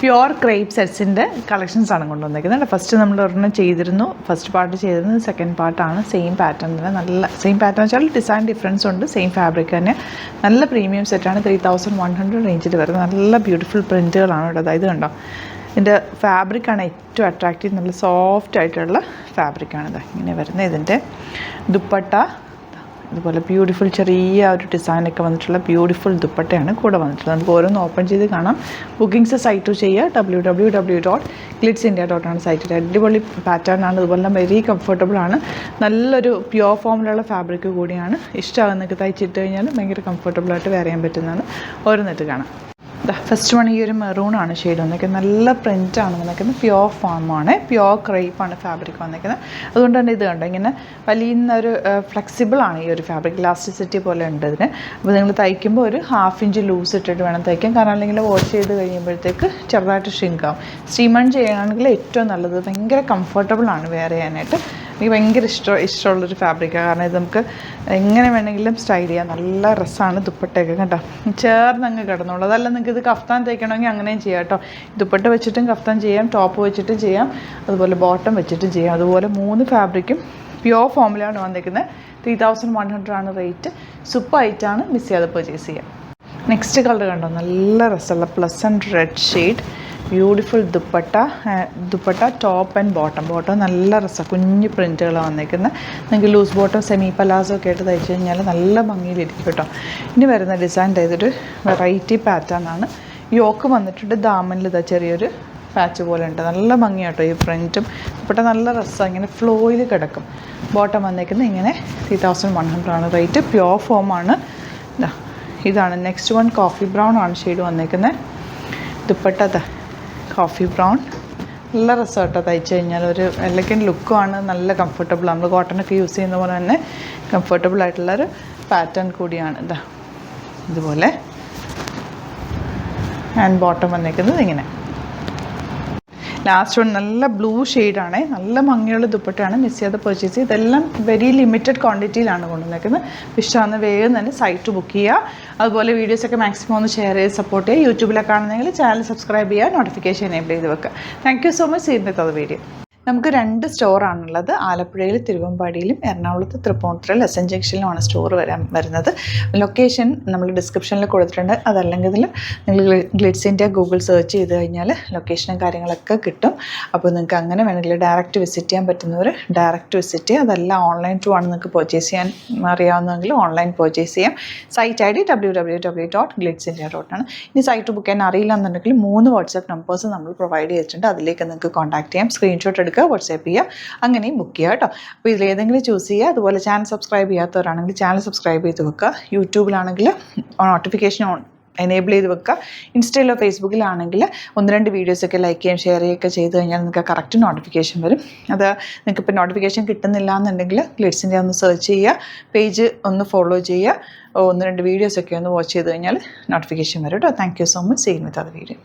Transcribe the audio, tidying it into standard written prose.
Pure crepe സെറ്റ്സിൻ്റെ കളക്ഷൻസാണ് കൊണ്ടുവന്നിരിക്കുന്നത്. First നമ്മൾ ഒരെണ്ണം ചെയ്തിരുന്നു, ഫസ്റ്റ് പാർട്ട് ചെയ്തിരുന്നത്, സെക്കൻഡ് പാർട്ടാണ്. സെയിം പാറ്റേൺ തന്നെ, നല്ല സെയിം പാറ്റേൺ വെച്ചാൽ ഡിസൈൻ ഡിഫറൻസ് ഉണ്ട്, സെയിം ഫാബ്രിക് തന്നെ. നല്ല പ്രീമിയം സെറ്റാണ്. 3100 റേഞ്ചിൽ വരുന്നത്. നല്ല ബ്യൂട്ടിഫുൾ പ്രിൻറ്റുകളാണ് ഇവിടെ. അതായത് കണ്ടോ, ഇതിൻ്റെ ഫാബ്രിക്കാണ് ഏറ്റവും അട്രാക്റ്റീവ്. നല്ല സോഫ്റ്റ് ആയിട്ടുള്ള ഫാബ്രിക്കാണിത് ഇങ്ങനെ വരുന്നത്. ഇതിൻ്റെ ദുപ്പട്ട ഇതുപോലെ ബ്യൂട്ടിഫുൾ ചെറിയ ഒരു ഡിസൈനൊക്കെ വന്നിട്ടുള്ള ബ്യൂട്ടിഫുൾ ദുപ്പട്ടയാണ് കൂടെ വന്നിട്ടുള്ളത്. നമുക്ക് ഓരോന്ന് ഓപ്പൺ ചെയ്ത് കാണാം. ബുക്കിംഗ്സ് സൈറ്റ് ചെയ്യുക, www.glitzindia.com സൈറ്റിൽ. അടിപൊളി പാറ്റേൺ ആണ്. അതുപോലെ തന്നെ വെരി കംഫർട്ടബിൾ ആണ്. നല്ലൊരു പ്യുവർ ഫോമിലുള്ള ഫാബ്രിക് കൂടിയാണ്. ഇഷ്ടമാകുന്നൊക്കെ തയ്ച്ചിട്ട് കഴിഞ്ഞാൽ ഭയങ്കര കംഫർട്ടബിളായിട്ട് വെയർ ചെയ്യാൻ പറ്റുന്നതാണ്. ഓരോന്നിട്ട് കാണാം. ഫസ്റ്റ് വൺ ഈ ഒരു മെറൂണാണ് ഷെയ്ഡ് വന്നിരിക്കുന്നത്. നല്ല പ്രിൻ്റാണ് വന്നിരിക്കുന്നത്. പ്യുവർ ഫോമാണ്, പ്യുവർ ക്രേപ്പാണ് ഫാബ്രിക് വന്നിരിക്കുന്നത്. അതുകൊണ്ട് തന്നെ ഇത് കണ്ടോ, ഇങ്ങനെ വലിയൊരു ഫ്ലെക്സിബിളാണ് ഈ ഒരു ഫാബ്രിക്. ഇലാസ്റ്റിസിറ്റി പോലെ ഉണ്ട് ഇതിന്. അപ്പോൾ നിങ്ങൾ തയ്ക്കുമ്പോൾ ഒരു 1/2 ഇഞ്ച് ലൂസ് ഇട്ടിട്ട് വേണം തയ്ക്കാൻ. കാരണം അല്ലെങ്കിൽ വാഷ് ചെയ്ത് കഴിയുമ്പോഴത്തേക്ക് ചെറുതായിട്ട് ഷ്രിങ്കാവും. സ്റ്റീമൺ ചെയ്യുകയാണെങ്കിൽ ഏറ്റവും നല്ലത്. ഭയങ്കര കംഫർട്ടബിളാണ് വെയർ ചെയ്യാനായിട്ട്. എനിക്ക് ഭയങ്കര ഇഷ്ടമുള്ളൊരു ഫാബ്രിക്കാണ്. കാരണം ഇത് നമുക്ക് എങ്ങനെ വേണമെങ്കിലും സ്റ്റൈൽ ചെയ്യാം. നല്ല രസമാണ്. ദുപ്പട്ടയൊക്കെ കേട്ടോ ചേർന്നങ്ങ് കിടന്നുള്ളൂ. അതല്ല നിങ്ങൾക്ക് ഇത് കഫ്താൻ തയ്ക്കണമെങ്കിൽ അങ്ങനെയും ചെയ്യാം കേട്ടോ. ദുപ്പട്ട വെച്ചിട്ടും കഫ്താൻ ചെയ്യാം, ടോപ്പ് വെച്ചിട്ടും ചെയ്യാം, അതുപോലെ ബോട്ടം വെച്ചിട്ടും ചെയ്യാം. അതുപോലെ 3 ഫാബ്രിക്കും പ്യുവർ ഫോമിലാണ് വന്നിരിക്കുന്നത്. 3100 ആണ് റേറ്റ്. സൂപ്പറായിട്ടാണ്, മിസ് ചെയ്യാതെ പർച്ചേസ് ചെയ്യാം. നെക്സ്റ്റ് കളർ കണ്ടോ, നല്ല രസമുള്ള pleasant red shade. Beautiful dupatta top and bottom നല്ല രസം. കുഞ്ഞ് പ്രിൻറ്റുകളാണ് വന്നിരിക്കുന്നത്. നിങ്ങൾക്ക് ലൂസ് ബോട്ടം സെമി പലാസോ ഒക്കെ ആയിട്ട് തയ്ച്ചു കഴിഞ്ഞാൽ നല്ല ഭംഗിയിലിരിക്കും കേട്ടോ. ഇനി വരുന്ന ഡിസൈൻ ഇതൊരു വെറൈറ്റി പാറ്റേൺ ആണ്. യോക്ക് വന്നിട്ടുണ്ട്. ദാമനിൽ ഇതാ ചെറിയൊരു പാച്ച് പോലെ ഉണ്ട്. നല്ല ഭംഗിയാട്ടോ ഈ പ്രിൻറ്റും. ദുപ്പട്ട നല്ല രസമാണ്. ഇങ്ങനെ ഫ്ലോയിൽ കിടക്കും. ബോട്ടം വന്നിരിക്കുന്നത് ഇങ്ങനെ 3100 ആണ് റേറ്റ്. പ്യുവർ ഫോമാണ്. ഇതാണ് നെക്സ്റ്റ് വൺ. കോഫി ബ്രൗൺ ആണ് ഷെയ്ഡ് വന്നിരിക്കുന്നത്. Dupatta coffee brown. നല്ല രസമായിട്ടോ തയ്ച്ചു കഴിഞ്ഞാൽ. ഒരു എലഗൻറ്റ് ലുക്കുമാണ്. നല്ല കംഫർട്ടബിൾ. നമ്മൾ കോട്ടനൊക്കെ യൂസ് ചെയ്യുന്ന പോലെ തന്നെ കംഫർട്ടബിൾ ആയിട്ടുള്ളൊരു പാറ്റേൺ കൂടിയാണ്. ഇതുപോലെ ആൻഡ് ബോട്ടം വന്നിരിക്കുന്നത് ഇങ്ങനെ. ലാസ്റ്റ് വൺ നല്ല ബ്ലൂ ഷെയ്ഡാണ്. നല്ല ഭംഗിയുള്ള ദുപ്പട്ടയാണ്. മിസ് ചെയ്യാതെ പർച്ചേസ് ചെയ്യുക. ഇതെല്ലാം വെരി ലിമിറ്റഡ് ക്വാണ്ടിറ്റിയിലാണ് കൊണ്ടുവന്നിരിക്കുന്നത്. ഇഷ്ടമാകുന്ന വേഗം തന്നെ സൈറ്റ് ബുക്ക് ചെയ്യുക. അതുപോലെ വീഡിയോസൊക്കെ മാക്സിമം ഒന്ന് ഷെയർ ചെയ്ത് സപ്പോർട്ട് ചെയ്യുക. യൂട്യൂബിലൊക്കെ കാണുന്നെങ്കിൽ ചാനൽ സബ്സ്ക്രൈബ് ചെയ്യുക, നോട്ടിഫിക്കേഷൻ എനേബിൾ ചെയ്ത് വെക്കുക. Thank you so much. ചെയ്യുന്നത് അത് വീഡിയോ. നമുക്ക് 2 സ്റ്റോറാണുള്ളത്. ആലപ്പുഴയിൽ തിരുവമ്പാടിയിലും എറണാകുളത്ത് തൃപ്പൂണിത്തുറയിൽ എസ് എൻ ജംഗ്ഷനിലുമാണ് സ്റ്റോർ വരുന്നത്. ലൊക്കേഷൻ നമ്മൾ ഡിസ്ക്രിപ്ഷനിൽ കൊടുത്തിട്ടുണ്ട്. അതല്ലെങ്കിൽ നിങ്ങൾ ഗ്ലിറ്റ്സ് ഇന്ത്യ ഗൂഗിൾ സെർച്ച് ചെയ്ത് കഴിഞ്ഞാൽ ലൊക്കേഷനും കാര്യങ്ങളൊക്കെ കിട്ടും. അപ്പോൾ നിങ്ങൾക്ക് അങ്ങനെ വേണമെങ്കിൽ ഡയറക്റ്റ് വിസിറ്റ് ചെയ്യാൻ പറ്റുന്നവർ ഡയറക്റ്റ് വിസിറ്റ് ചെയ്യുക. അതല്ല ഓൺലൈൻ ത്രൂ ആണ് നിങ്ങൾക്ക് പർച്ചേസ് ചെയ്യാൻ അറിയാവുന്നതെങ്കിൽ ഓൺലൈൻ പർച്ചേസ് ചെയ്യാം. സൈറ്റ് ID www.glitzindia.com ആണ്. ഇനി സൈറ്റ് ബുക്ക് ചെയ്യാൻ അറിയില്ല എന്നുണ്ടെങ്കിൽ 3 വാട്സാപ്പ് നമ്പേഴ്സ് നമ്മൾ പ്രൊവൈഡ് ചെയ്തിട്ടുണ്ട്. അതിലേക്ക് നിങ്ങൾക്ക് കോൺടാക്ട് ചെയ്യാം. സ്ക്രീൻഷോട്ട് എടുക്കുക, വാട്സാപ്പ് ചെയ്യുക, അങ്ങനെയും ബുക്ക് ചെയ്യുക കേട്ടോ. അപ്പോൾ ഇതിലേതെങ്കിലും ചൂസ് ചെയ്യുക. അതുപോലെ ചാനൽ സബ്സ്ക്രൈബ് ചെയ്യാത്തവരാണെങ്കിൽ ചാനൽ സബ്സ്ക്രൈബ് ചെയ്ത് വെക്കുക. യൂട്യൂബിലാണെങ്കിൽ നോട്ടിഫിക്കേഷൻ എനേബിൾ ചെയ്ത് വെക്കുക. ഇൻസ്റ്റയിലോ ഫേസ്ബുക്കിലാണെങ്കിൽ 1-2 വീഡിയോസൊക്കെ ലൈക്ക് ചെയ്യുകയും ഷെയർ ചെയ്യുകയൊക്കെ ചെയ്ത് കഴിഞ്ഞാൽ നിങ്ങൾക്ക് കറക്റ്റ് നോട്ടിഫിക്കേഷൻ വരും. അത് നിങ്ങൾക്ക് ഇപ്പോൾ നോട്ടിഫിക്കേഷൻ കിട്ടുന്നില്ല എന്നുണ്ടെങ്കിൽ ഗ്ലിറ്റ്സ് ഇന്ത്യ ഒന്ന് സെർച്ച് ചെയ്യുക, പേജ് ഒന്ന് ഫോളോ ചെയ്യുക, 1-2 വീഡിയോസൊക്കെ ഒന്ന് വാച്ച് ചെയ്ത് കഴിഞ്ഞാൽ നോട്ടിഫിക്കേഷൻ വരും കേട്ടോ. Thank you so much. ചെയ്യുന്നത് അത് വീഡിയോ.